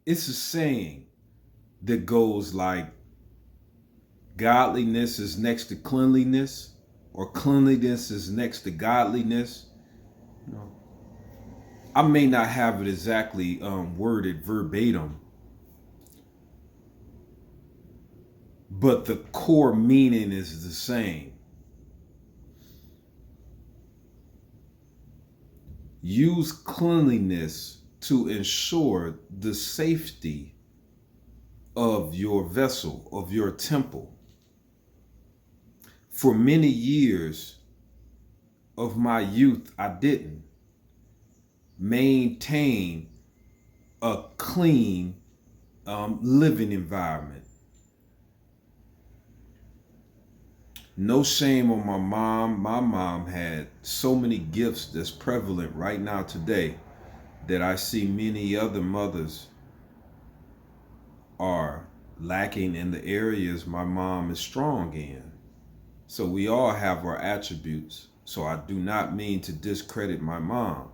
It's a saying that goes like, godliness is next to cleanliness, or cleanliness is next to godliness. You know, I may not have it exactly worded verbatim, but the core meaning is the same. Use cleanliness to ensure the safety of your vessel, of your temple. For many years of my youth, I didn't maintain a clean living environment. No shame on my mom. My mom had so many gifts that's prevalent right now today that I see many other mothers are lacking in the areas my mom is strong in. So we all have our attributes. So I do not mean to discredit my mom,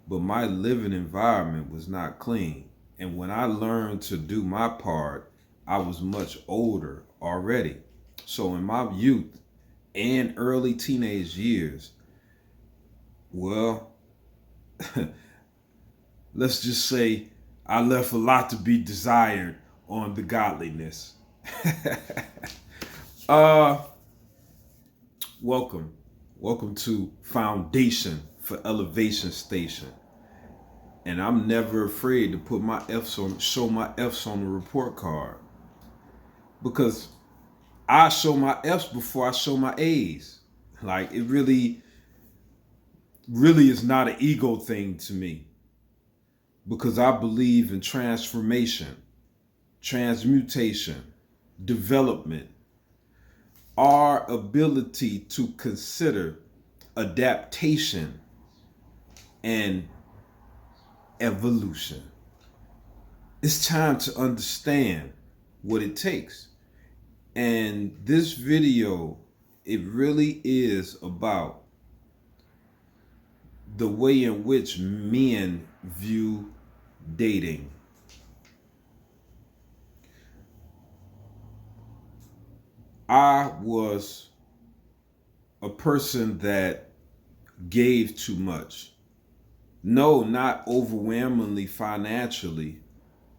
but my living environment was not clean. And when I learned to do my part, I was much older already. So in my youth and early teenage years, well, let's just say I left a lot to be desired on the godliness. uh Welcome. Welcome to Foundation for Elevation Station. And I'm never afraid to put my F's on, show my F's on the report card. Because I show my F's before I show my A's. Like, it really is not an ego thing to me. Because I believe in transformation, transmutation, development, our ability to consider adaptation and evolution. It's time to understand what it takes. And this video, it really is about the way in which men view dating. I was a person that gave too much. No, not overwhelmingly financially,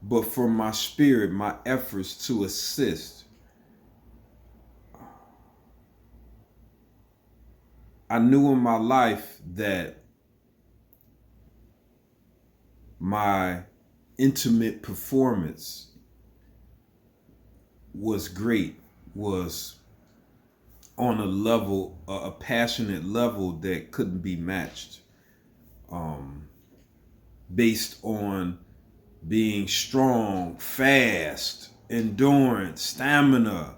but from my spirit, my efforts to assist. I knew in my life that my intimate performance was great, was on a level, a passionate level that couldn't be matched, based on being strong, fast, endurance, stamina,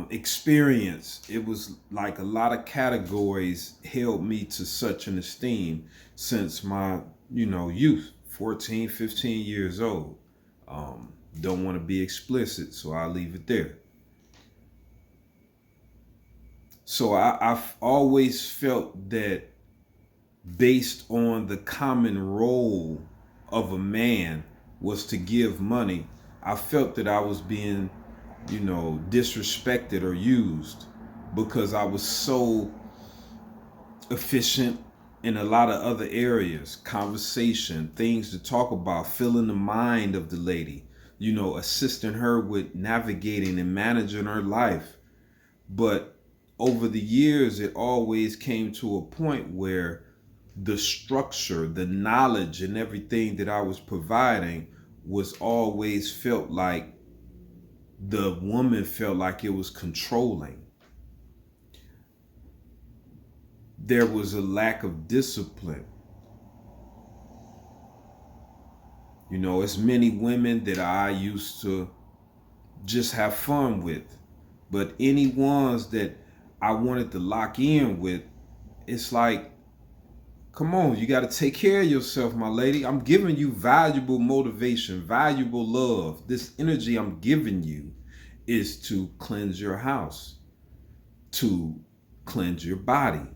experience. It was like a lot of categories held me to such an esteem since my, youth, 14, 15 years old. Don't want to be explicit, so I'll leave it there. So I've always felt that based on the common role of a man was to give money, I felt that I was being, disrespected or used because I was so efficient in a lot of other areas, conversation, things to talk about, filling the mind of the lady, assisting her with navigating and managing her life. But over the years, it always came to a point where the structure, the knowledge, and everything that I was providing was always felt like the woman felt like it was controlling. There was a lack of discipline. It's many women that I used to just have fun with, but any ones that I wanted to lock in with, it's like, come on, you got to take care of yourself, my lady. I'm giving you valuable motivation, valuable love. This energy I'm giving you is to cleanse your house, to cleanse your body,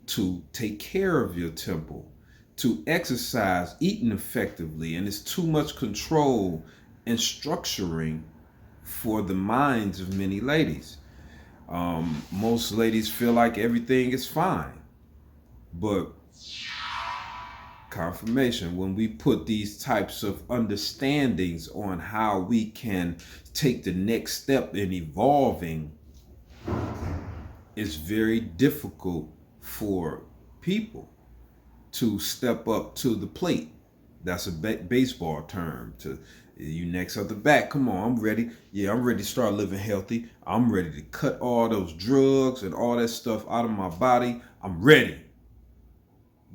to take care of your temple, to exercise, eating effectively, and it's too much control and structuring for the minds of many ladies. Most ladies feel like everything is fine, but confirmation, when we put these types of understandings on how we can take the next step in evolving, it's very difficult for people to step up to the plate. That's a baseball term. To you next up the bat. Come on, I'm ready. Yeah, I'm ready to start living healthy. I'm ready to cut all those drugs and all that stuff out of my body. I'm ready.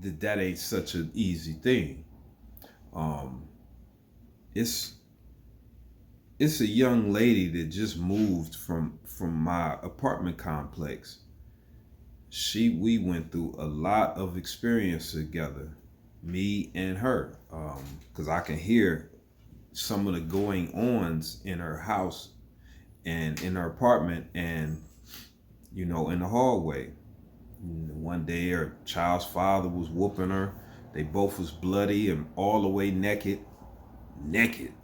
That ain't such an easy thing. Um, it's it's a young lady that just moved from my apartment complex. We went through a lot of experience together, me and her, because I can hear some of the going ons in her house and in her apartment, and in the hallway. One day her child's father was whooping her. They both was bloody and all the way naked,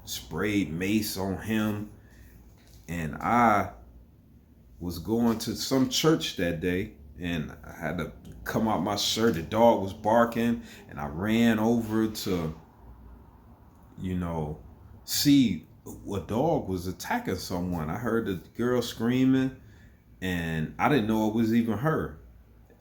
sprayed mace on him. And I was going to some church that day, and I had to come out my shirt. The dog was barking, and I ran over to, see a dog was attacking someone. I heard the girl screaming, and I didn't know it was even her.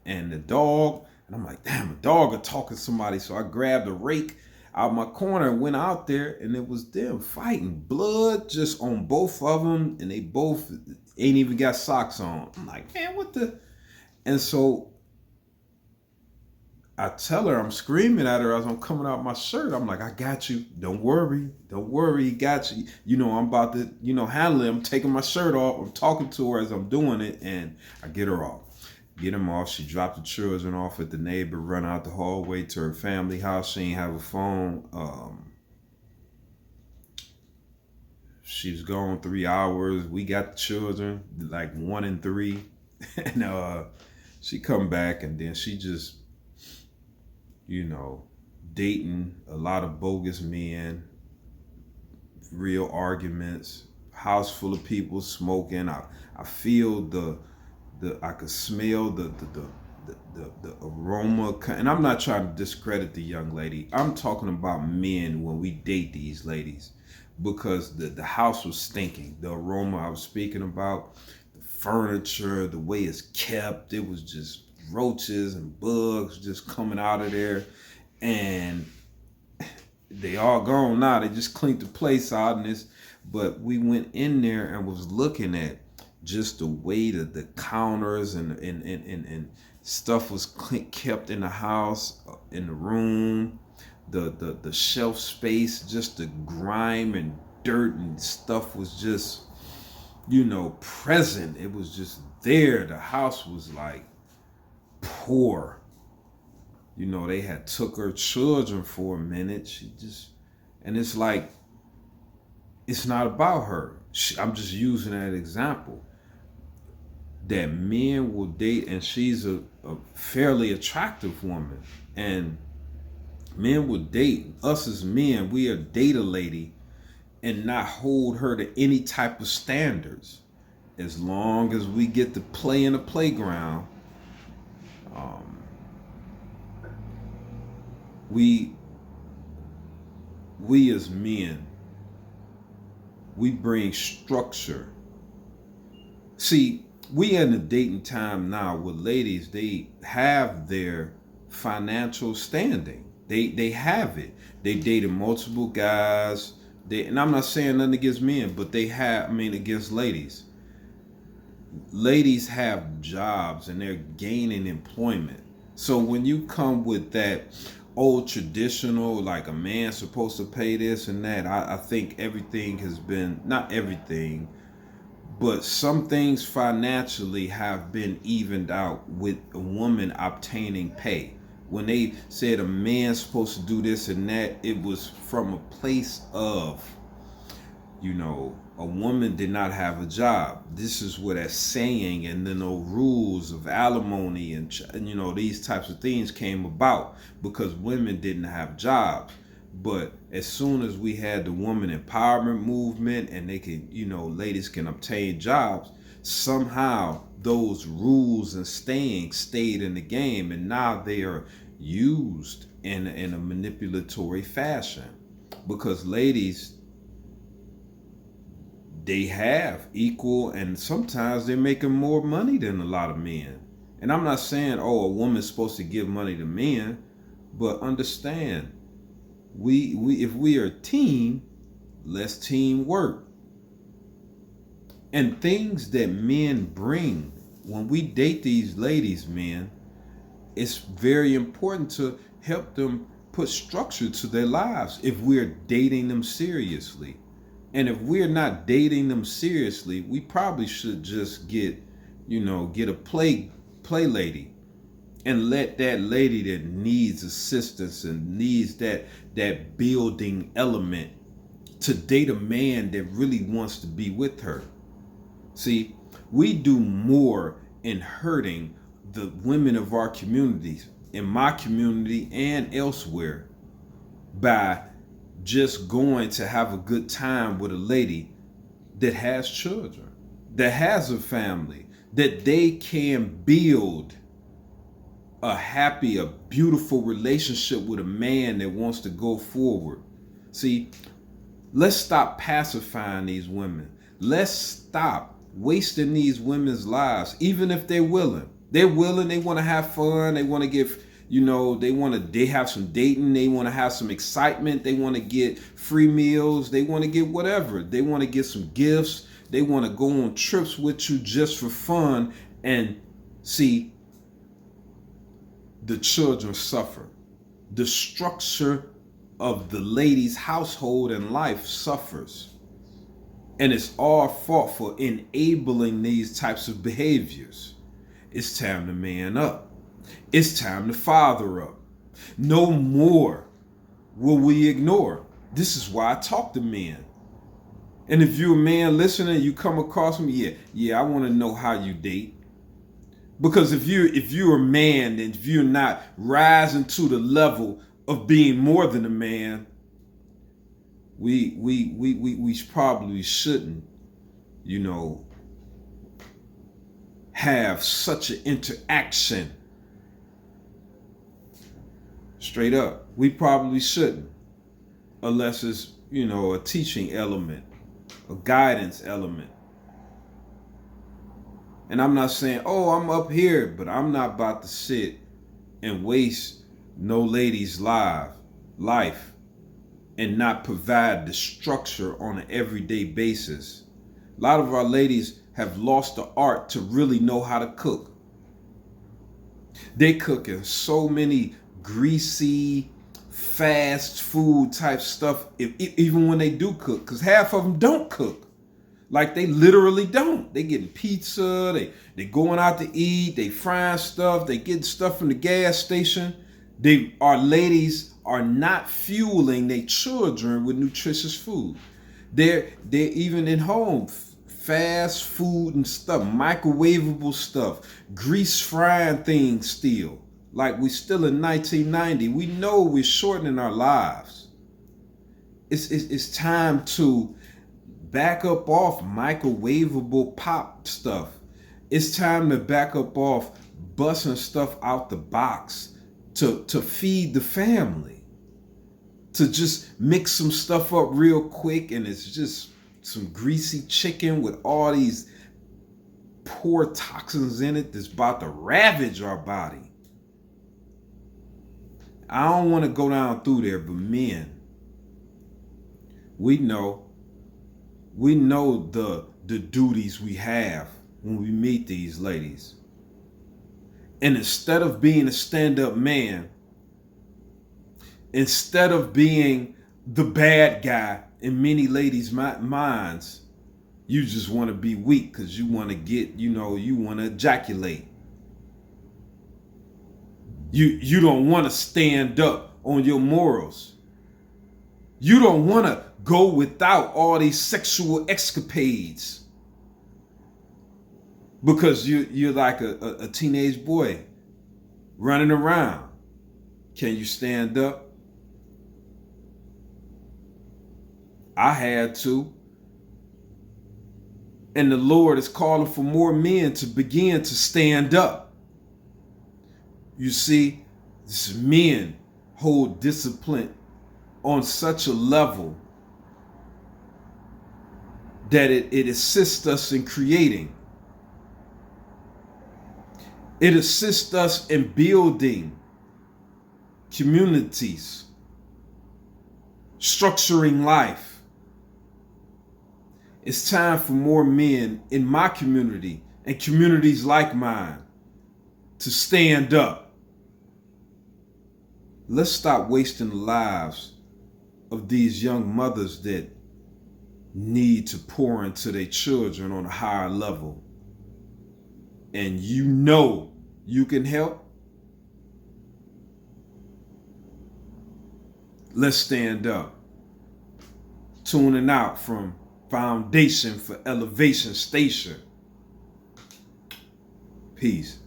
And the dog, and I'm like, damn, a dog attacking somebody. So I grabbed a rake out my corner and went out there, and it was them fighting, blood just on both of them, and they both ain't even got socks on. I'm like, man, what the? And so I tell her, I'm screaming at her as I'm coming out my shirt. I'm like, I got you. Don't worry. He got you. I'm about to, handle it. I'm taking my shirt off. I'm talking to her as I'm doing it, and I get her off. Get him off. She dropped the children off at the neighbor, run out the hallway to her family house. She ain't have a phone. She was gone 3 hours. We got the children, like 1 and 3. And she come back, and then she just, dating a lot of bogus men, real arguments, house full of people smoking. I feel I could smell the aroma, and I'm not trying to discredit the young lady. I'm talking about men when we date these ladies, because the house was stinking. The aroma I was speaking about, the furniture, the way it's kept, it was just roaches and bugs just coming out of there, and they all gone now. They just cleaned the place out, but we went in there and was looking at just the way that the counters and stuff was kept in the house, in the room, the shelf space, just the grime and dirt and stuff was just, present. It was just there. The house was like poor. They had took her children for a minute. And it's like, it's not about her. I'm just using that example. That men will date, and she's a fairly attractive woman, and men will date us as men. We'll date a lady and not hold her to any type of standards, as long as we get to play in the playground. We as men, we bring structure. See, we in the dating time now with ladies, they have their financial standing. They have it. They dated multiple guys. And I'm not saying nothing against men, but against ladies. Ladies have jobs and they're gaining employment. So when you come with that old traditional, like a man's supposed to pay this and that, I think everything has been, not everything, but some things financially have been evened out with a woman obtaining pay. When they said a man's supposed to do this and that, it was from a place of A woman did not have a job. This is where that saying and then the rules of alimony and these types of things came about because women didn't have jobs. But as soon as we had the woman empowerment movement and they can, ladies can obtain jobs, somehow those rules and stayed in the game, and now they are used in a manipulatory fashion because ladies, they have equal, and sometimes they're making more money than a lot of men. And I'm not saying, a woman's supposed to give money to men, but understand, we if we are a team, let's teamwork. And things that men bring when we date these ladies, men, it's very important to help them put structure to their lives if we're dating them seriously. And if we're not dating them seriously, we probably should just get a play lady and let that lady that needs assistance and needs that building element to date a man that really wants to be with her. See, we do more in hurting the women of our communities, in my community and elsewhere, by just going to have a good time with a lady that has children, that has a family, that they can build a happy, a beautiful relationship with a man that wants to go forward. See, let's stop pacifying these women. Let's stop wasting these women's lives, even if they're willing. They're willing, they want to have fun, they want to give, they have some dating, they want to have some excitement, they want to get free meals, they want to get whatever. They want to get some gifts, they want to go on trips with you just for fun. And see, the children suffer. The structure of the lady's household and life suffers. And it's our fault for enabling these types of behaviors. It's time to man up. It's time to father up. No more will we ignore. This is why I talk to men. And if you're a man listening, you come across me, I want to know how you date. Because if you're a man, and if you're not rising to the level of being more than a man, we probably shouldn't, have such an interaction. Straight up, we probably shouldn't, unless it's a teaching element, a guidance element. And I'm not saying, I'm up here, but I'm not about to sit and waste no lady's life and not provide the structure on an everyday basis. A lot of our ladies have lost the art to really know how to cook. They cook in so many greasy, fast food type stuff, even when they do cook, because half of them don't cook. Like, they literally don't. They getting pizza, they going out to eat, they frying stuff, they getting stuff from the gas station. Our ladies are not fueling their children with nutritious food. They're even in home, fast food and stuff, microwavable stuff, grease frying things still. Like, we still in 1990. We know we're shortening our lives. It's time to back up off microwavable pop stuff. It's time to back up off busting stuff out the box to feed the family. To just mix some stuff up real quick, and it's just some greasy chicken with all these poor toxins in it that's about to ravage our body. I don't want to go down through there, but men, we know the duties we have when we meet these ladies. And instead of being a stand-up man, instead of being the bad guy in many ladies' minds, you just want to be weak because you want to get, you want to ejaculate. You don't want to stand up on your morals. You don't want to go without all these sexual escapades because you're like a teenage boy running around. Can you stand up? I had to. And the Lord is calling for more men to begin to stand up. You see, these men hold discipline on such a level that it assists us in creating. It assists us in building communities, structuring life. It's time for more men in my community and communities like mine to stand up. Let's stop wasting the lives of these young mothers that need to pour into their children on a higher level. And you know you can help. Let's stand up. Tuning out from Foundation for Elevation Station. Peace.